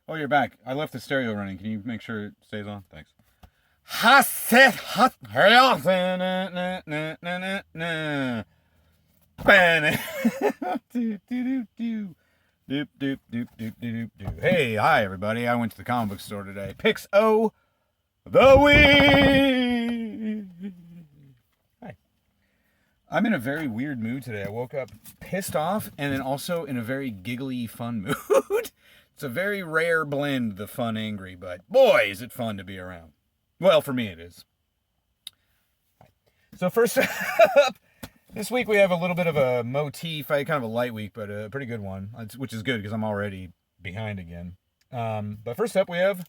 Oh, you're back. I left the stereo running. Can you make sure it stays on? Thanks. Hey, hi everybody. I went to the comic book store today. Picks O the week. Hi. I'm in a very weird mood today. I woke up pissed off and then also in a very giggly, fun mood. It's a very rare blend, the fun angry, but boy, is it fun to be around. Well, for me it is. So first up, this week we have a little bit of a motif, kind of a light week, but a pretty good one, which is good because I'm already behind again. But first up we have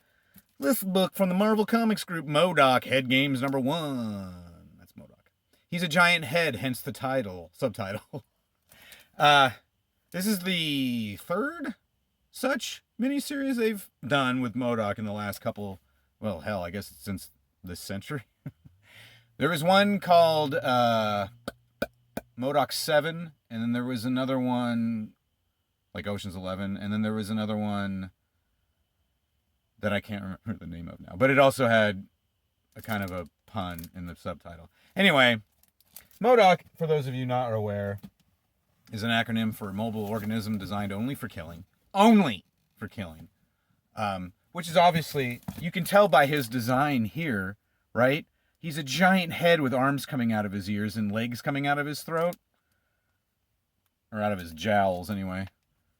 this book from the Marvel Comics group, MODOK, Head Games #1. That's MODOK. He's a giant head, hence the subtitle. This is the third such miniseries they've done with MODOK in the last couple, well, hell, I guess since this century. There was one called MODOK 7, and then there was another one like Ocean's 11, and then there was another one that I can't remember the name of now, but it also had a kind of a pun in the subtitle. Anyway, MODOK, for those of you not aware, is an acronym for Mobile Organism Designed Only for Killing. Only for killing. Which is obviously, you can tell by his design here, right? He's a giant head with arms coming out of his ears and legs coming out of his throat. Or out of his jowls, anyway.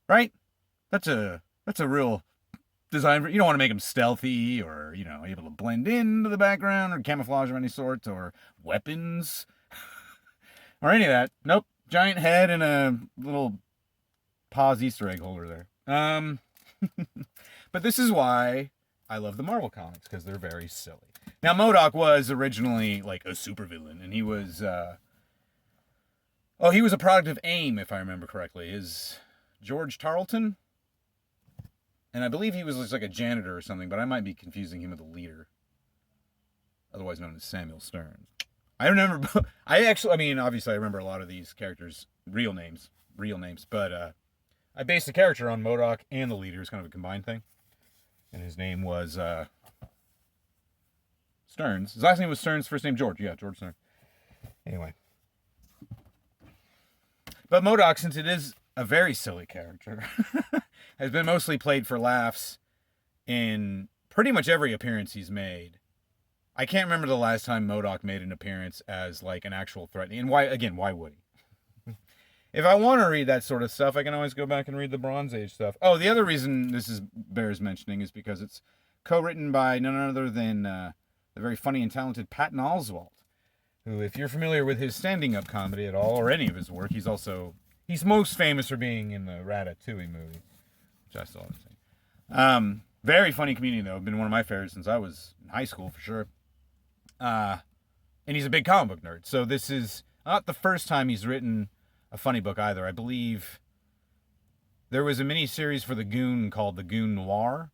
Right? That's a real design. You don't want to make him stealthy or, able to blend into the background or camouflage of any sort or weapons or any of that. Nope. Giant head and a little pause Easter egg holder there. But this is why I love the Marvel comics, because they're very silly. Now, MODOK was originally like a supervillain, and he was he was a product of AIM, if I remember correctly. Is George Tarleton? And I believe he was just like a janitor or something, but I might be confusing him with a leader, otherwise known as Samuel Stearns. I remember, obviously I remember a lot of these characters' real names, but I based the character on MODOK and the leader. It's kind of a combined thing. And his name was Stearns. His last name was Stearns, first name George. Yeah, George Stearns. Anyway. But MODOK, since it is a very silly character, has been mostly played for laughs in pretty much every appearance he's made. I can't remember the last time MODOK made an appearance as like an actual threat. And why would he? If I want to read that sort of stuff, I can always go back and read the Bronze Age stuff. Oh, the other reason this bears mentioning is because it's co-written by none other than the very funny and talented Patton Oswalt, who, if you're familiar with his standing-up comedy at all, or any of his work, he's most famous for being in the Ratatouille movie, which I still haven't seen. Very funny comedian, though. Been one of my favorites since I was in high school, for sure. And he's a big comic book nerd, so this is not the first time he's written a funny book either. I believe there was a mini-series for the Goon called The Goon Noir,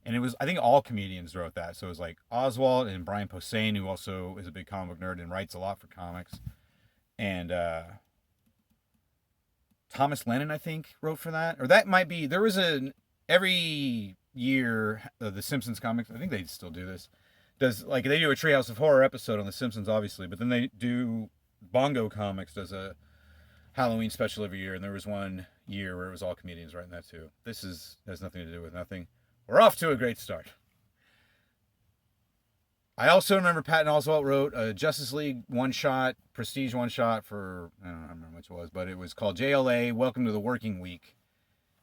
and it was, I think all comedians wrote that, so it was like Oswald and Brian Posehn, who also is a big comic book nerd and writes a lot for comics, and Thomas Lennon, I think, wrote for that, or that might be, there was every year, the Simpsons comics, I think they still do this, they do a Treehouse of Horror episode on the Simpsons, obviously, but then they do, Bongo Comics does a Halloween special every year, and there was one year where it was all comedians writing that too. This has nothing to do with nothing. We're off to a great start. I also remember Patton Oswalt wrote a Justice League one-shot, prestige one-shot for, I don't remember which it was, but it was called JLA, Welcome to the Working Week.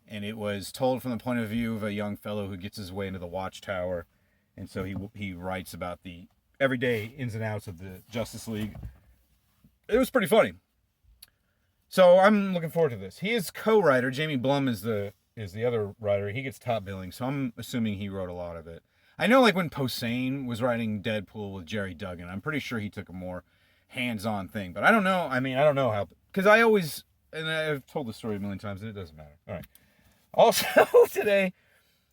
And it was told from the point of view of a young fellow who gets his way into the Watchtower. And so he writes about the everyday ins and outs of the Justice League. It was pretty funny. So I'm looking forward to this. He is co-writer. Jamie Blum is the other writer. He gets top billing, so I'm assuming he wrote a lot of it. I know, like when Posehn was writing Deadpool with Jerry Duggan, I'm pretty sure he took a more hands-on thing. But I don't know. I don't know how, because and I've told the story a million times, and it doesn't matter. All right. Also today,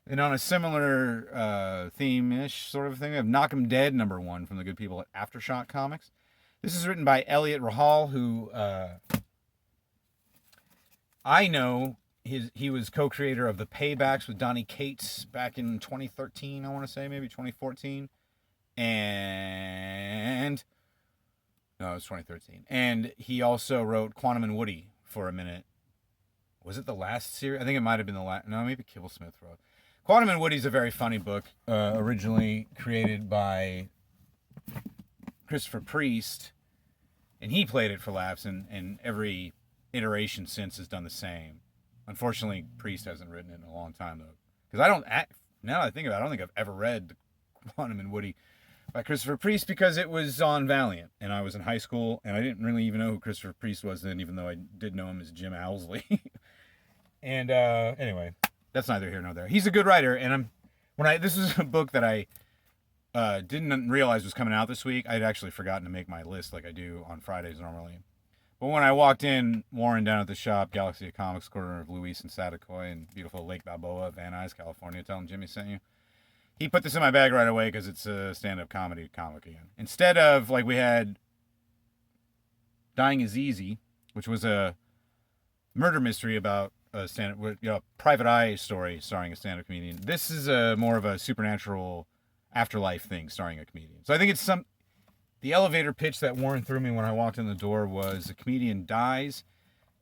and on a similar theme-ish sort of thing, I have Knock 'em Dead #1 from the good people at Aftershock Comics. This is written by Elliot Rahal, who I know he was co-creator of the Paybacks with Donny Cates back in 2013, I want to say, maybe 2014. And no, it was 2013. And he also wrote Quantum and Woody for a minute. Was it the last series? I think it might have been the last. No, maybe Kibble Smith wrote. Quantum and Woody's a very funny book, originally created by Christopher Priest, and he played it for laughs, and every iteration since has done the same. Unfortunately, Priest hasn't written it in a long time, though. Because now that I think about it, I don't think I've ever read Quantum and Woody by Christopher Priest, because it was on Valiant, and I was in high school, and I didn't really even know who Christopher Priest was then, even though I did know him as Jim Owsley. And anyway, that's neither here nor there. He's a good writer, and this is a book that I didn't realize was coming out this week. I'd actually forgotten to make my list like I do on Fridays normally. But when I walked in, Warren down at the shop, Galaxy of Comics, corner of Luis and Satakoy in beautiful Lake Balboa, Van Nuys, California, tell him Jimmy sent you. He put this in my bag right away because it's a stand-up comedy comic again. Instead of, like, we had Dying is Easy, which was a murder mystery about a private eye story starring a stand-up comedian. This is more of a supernatural afterlife thing starring a comedian. So I think it's the elevator pitch that Warren threw me when I walked in the door was a comedian dies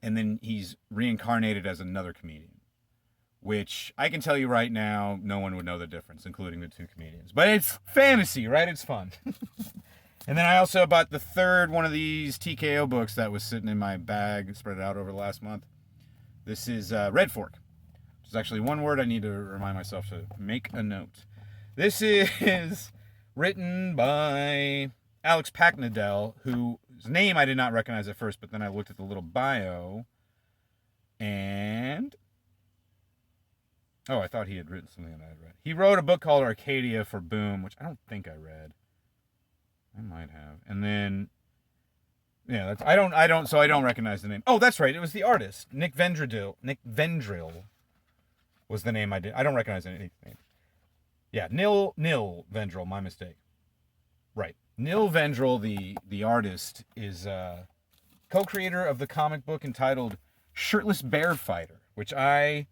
and then he's reincarnated as another comedian, which I can tell you right now, no one would know the difference, including the two comedians. But it's fantasy, right? It's fun. And then I also bought the third one of these TKO books that was sitting in my bag, spread it out over the last month. This is Red Fork, which is actually one word I need to remind myself to make a note. This is written by Alex Packnadell, whose name I did not recognize at first, but then I looked at the little bio, and I thought he had written something that I had read. He wrote a book called Arcadia for Boom, which I don't think I read. I might have. And then, yeah, I don't recognize the name. Oh, that's right. It was the artist, Nick Vendrill. Nick Vendrill was the name I did. I don't recognize any name. Yeah, Nil Vendrill, my mistake. Right. Nil Vendrill, the artist, is co-creator of the comic book entitled Shirtless Bear Fighter, which I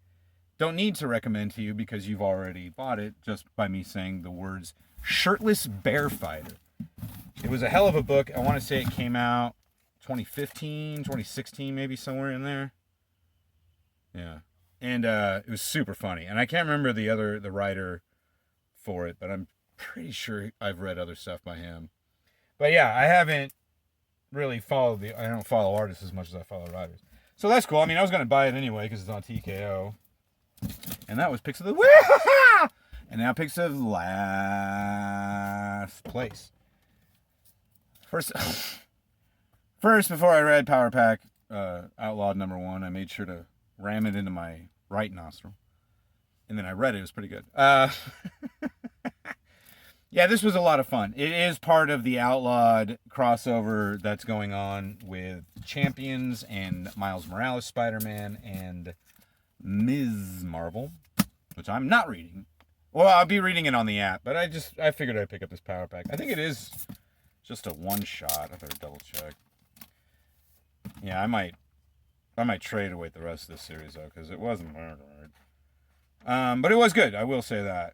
don't need to recommend to you because you've already bought it just by me saying the words Shirtless Bear Fighter. It was a hell of a book. I want to say it came out 2015, 2016, maybe somewhere in there. Yeah. And it was super funny. And I can't remember the writer for it, but I'm pretty sure I've read other stuff by him. But yeah, I haven't really I don't follow artists as much as I follow writers. So that's cool. I mean, I was going to buy it anyway because it's on TKO. And that was Picks of the and now Picks of last place. First, before I read Power Pack Outlawed #1, I made sure to ram it into my right nostril. And then I read it. It was pretty good. Yeah, this was a lot of fun. It is part of the Outlawed crossover that's going on with Champions and Miles Morales Spider-Man and Ms. Marvel, which I'm not reading. Well, I'll be reading it on the app, but I figured I'd pick up this Power Pack. I think it is just a one-shot. I better double check. Yeah, I might trade away the rest of this series, though, because it wasn't hard. But it was good, I will say that.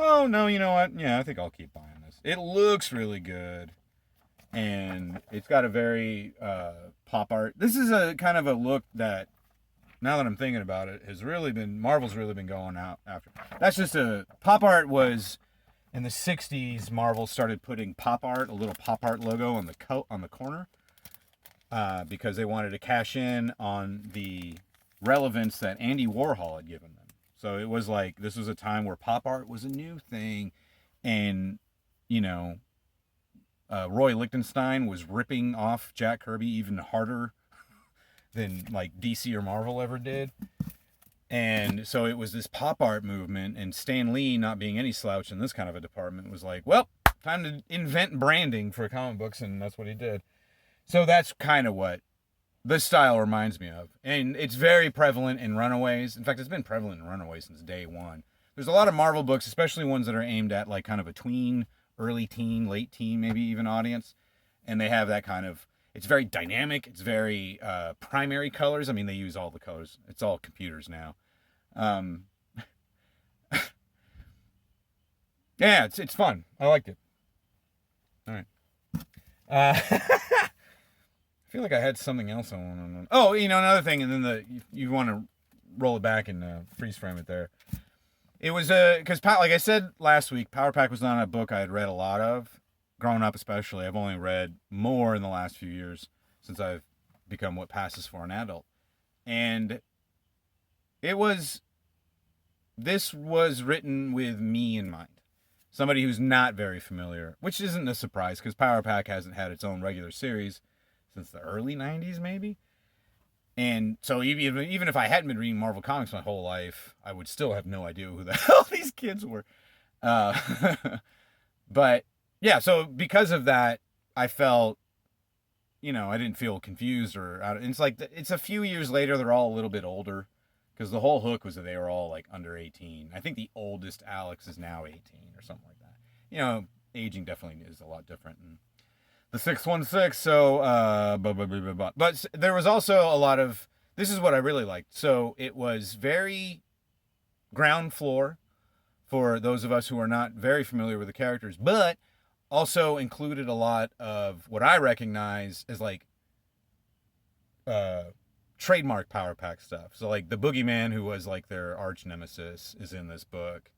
Oh, no, you know what? Yeah, I think I'll keep buying this. It looks really good. And it's got a very pop art. This is a kind of a look that, now that I'm thinking about it, Marvel's really been going out after. That's just pop art was, in the 60s, Marvel started putting pop art, a little pop art logo on the corner. Because they wanted to cash in on the relevance that Andy Warhol had given them. So it was like, this was a time where pop art was a new thing. And, Roy Lichtenstein was ripping off Jack Kirby even harder than like DC or Marvel ever did. And so it was this pop art movement, and Stan Lee, not being any slouch in this kind of a department, was like, well, time to invent branding for comic books, and that's what he did. So that's kind of what this style reminds me of. And it's very prevalent in Runaways. In fact, it's been prevalent in Runaways since day one. There's a lot of Marvel books, especially ones that are aimed at like kind of a tween, early teen, late teen, maybe even audience. And they have that kind of, It's very dynamic. It's very primary colors. I mean, they use all the colors. It's all computers now. Um, yeah, it's fun. I liked it. All right. I feel like I had something else I want to. Oh, another thing, and then you want to roll it back and freeze frame it there. It was because like I said last week, Power Pack was not a book I had read a lot of, growing up especially. I've only read more in the last few years since I've become what passes for an adult, and this was written with me in mind. Somebody who's not very familiar, which isn't a surprise because Power Pack hasn't had its own regular series since the early 90s, maybe. And so even if I hadn't been reading Marvel Comics my whole life, I would still have no idea who the hell these kids were. But yeah, so because of that, I felt, I didn't feel confused it's like, it's a few years later, they're all a little bit older. Because the whole hook was that they were all like under 18. I think the oldest Alex is now 18 or something like that. Aging definitely is a lot different. And the 616, so, but there was also a lot of, this is what I really liked. So it was very ground floor for those of us who are not very familiar with the characters, but also included a lot of what I recognize as like, trademark Power Pack stuff. So like the Boogeyman, who was like their arch nemesis, is in this book,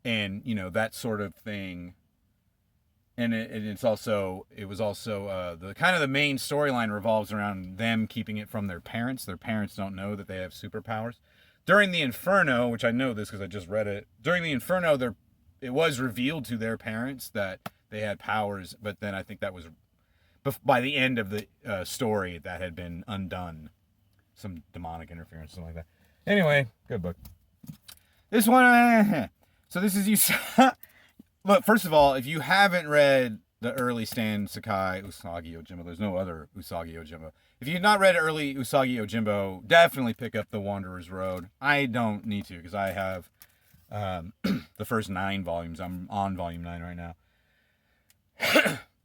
and that sort of thing. And it was also the kind of the main storyline revolves around them keeping it from their parents. Their parents don't know that they have superpowers. During the Inferno, which I know this because I just read it. During the Inferno, it was revealed to their parents that they had powers, but then I think that was by the end of the story that had been undone. Some demonic interference, something like that. Anyway, good book. This one, so this is you. Look, first of all, if you haven't read the early Stan Sakai Usagi Yojimbo, there's no other Usagi Yojimbo. If you've not read early Usagi Yojimbo, definitely pick up The Wanderer's Road. I don't need to because I have the first 9 volumes. I'm on volume 9 right now.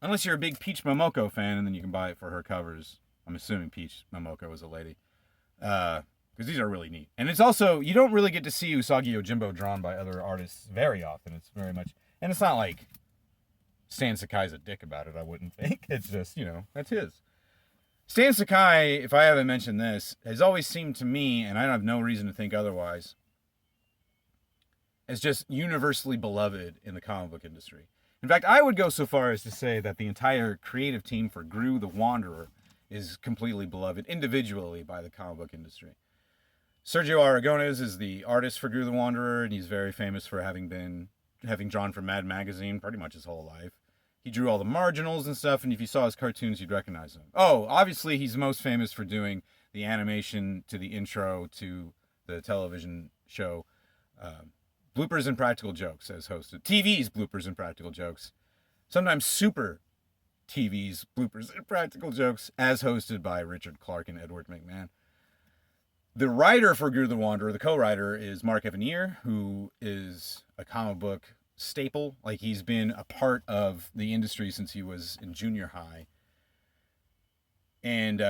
Unless you're a big Peach Momoko fan, and then you can buy it for her covers. I'm assuming Peach Momoko is a lady. Because these are really neat. And it's also, you don't really get to see Usagi Yojimbo drawn by other artists very often. It's very much, and it's not like Stan Sakai's a dick about it, I wouldn't think. It's just, that's his. Stan Sakai, if I haven't mentioned this, has always seemed to me, and I have no reason to think otherwise, as just universally beloved in the comic book industry. In fact, I would go so far as to say that the entire creative team for Gru the Wanderer is completely beloved individually by the comic book industry. Sergio Aragonés is the artist for Gru the Wanderer, and he's very famous for having drawn for Mad Magazine pretty much his whole life. He drew all the marginals and stuff, and if you saw his cartoons, you'd recognize him. Oh, obviously he's most famous for doing the animation to the intro to the television show Bloopers and Practical Jokes, as hosted. TV's Bloopers and Practical Jokes. Sometimes Super TV's Bloopers and Practical Jokes, as hosted by Richard Clark and Edward McMahon. The writer for Gru the Wanderer, the co-writer, is Mark Evanier, who is a comic book staple. Like, he's been a part of the industry since he was in junior high. And,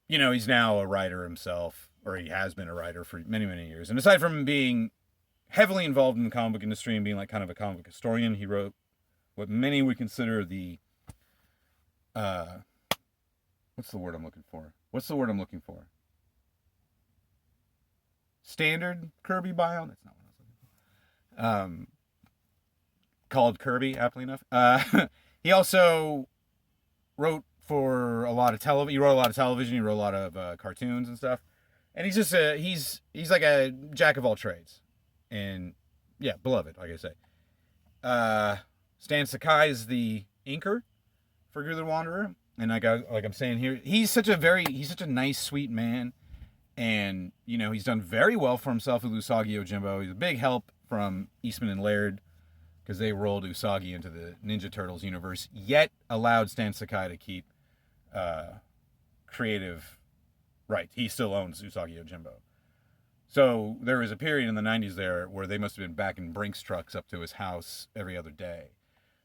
he's now a writer himself, or he has been a writer for many, many years. And aside from being heavily involved in the comic book industry and being like kind of a comic book historian, he wrote what many would consider the what's the word I'm looking for? Standard Kirby bio? That's not what I was looking for. Called Kirby, aptly enough. He also wrote for a lot of television. He wrote a lot of television. He wrote a lot of cartoons and stuff. And he's just he's like a jack of all trades. And yeah, beloved, like I say. Stan Sakai is the inker for Gru the Wanderer, and like I'm saying here, he's such a nice, sweet man, and he's done very well for himself with Usagi Yojimbo. He's a big help from Eastman and Laird because they rolled Usagi into the Ninja Turtles universe, yet allowed Stan Sakai to keep creative right. He still owns Usagi Yojimbo. So there was a period in the 90s there where they must have been backing Brinks trucks up to his house every other day.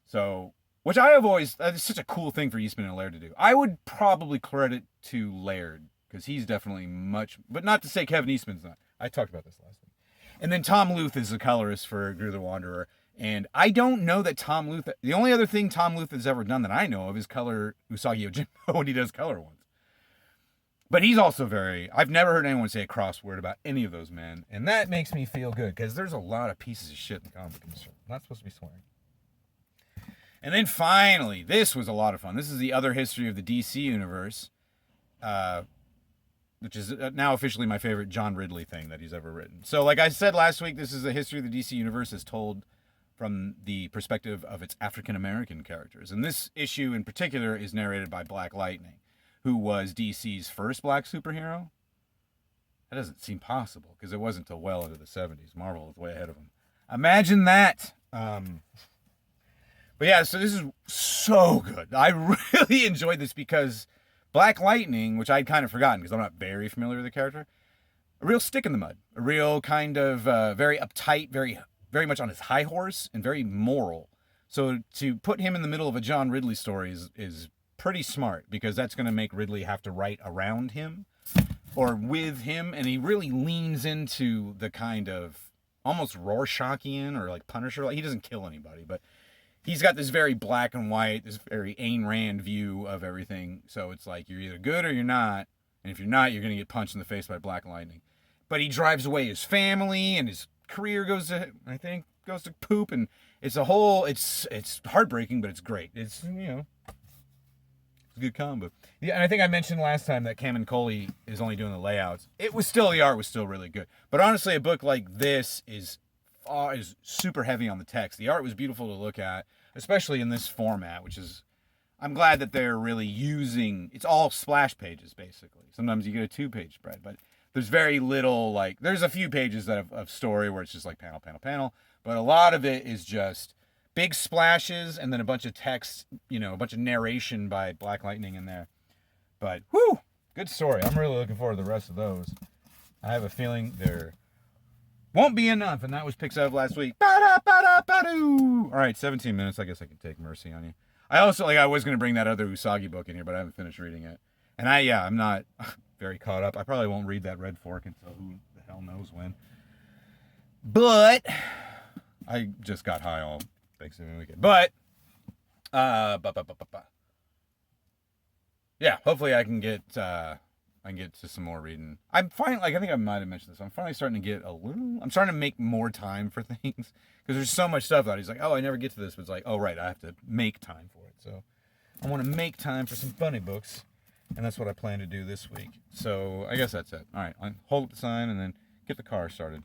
So Which I have always, it's such a cool thing for Eastman and Laird to do. I would probably credit to Laird, because he's definitely much, but not to say Kevin Eastman's not. I talked about this last week. And then Tom Luth is the colorist for Grew the Wanderer. And I don't know that Tom Luth, the only other thing Tom Luth has ever done that I know of is color Usagi Yojimbo when he does color ones. But he's also I've never heard anyone say a cross word about any of those men. And that makes me feel good, because there's a lot of pieces of shit in the comic industry. I'm not supposed to be swearing. And then finally, this was a lot of fun. This is the other history of the DC universe, which is now officially my favorite John Ridley thing that he's ever written. So like I said last week, this is the history of the DC universe as told from the perspective of its African-American characters. And this issue in particular is narrated by Black Lightning, who was DC's first black superhero. That doesn't seem possible, because it wasn't until well into the 70s. Marvel was way ahead of him. Imagine that. But yeah, so this is so good. I really enjoyed this because Black Lightning, which I'd kind of forgotten because I'm not very familiar with the character, a real stick in the mud, a real kind of very uptight, very much on his high horse, and very moral. So to put him in the middle of a John Ridley story is pretty smart, because that's going to make Ridley have to write around him or with him, and he really leans into the kind of almost Rorschach-ian or like Punisher. Like, he doesn't kill anybody, but he's got this very black and white, this very Ayn Rand view of everything. So it's like, you're either good or you're not. And if you're not, you're going to get punched in the face by Black Lightning. But he drives away his family, and his career goes to poop. And it's it's heartbreaking, but it's great. It's, it's a good combo. Yeah, and I think I mentioned last time that Cam and Coley is only doing the layouts. The art was still really good. But honestly, a book like this is super heavy on the text. The art was beautiful to look at, especially in this format, which is, I'm glad that they're really using, it's all splash pages, basically. Sometimes you get a 2-page spread, but there's very little, like, there's a few pages that of story where it's just like panel, panel, panel, but a lot of it is just big splashes and then a bunch of text, a bunch of narration by Black Lightning in there. But, whew, good story. I'm really looking forward to the rest of those. I have a feeling they're won't be enough, and that was picked up last week. All right, 17 minutes. I guess I can take mercy on you. I also, I was going to bring that other Usagi book in here, but I haven't finished reading it. And I'm not very caught up. I probably won't read that Red Fork until who the hell knows when. But I just got high all Thanksgiving weekend. But, yeah, hopefully I can get to some more reading. I'm finally, I think I might have mentioned this, I'm finally starting to get I'm starting to make more time for things, because there's so much stuff that he's like, oh, I never get to this, but it's like, oh, right, I have to make time for it. So I want to make time for some funny books, and that's what I plan to do this week. So I guess that's it. All right, I'll hold up the sign and then get the car started.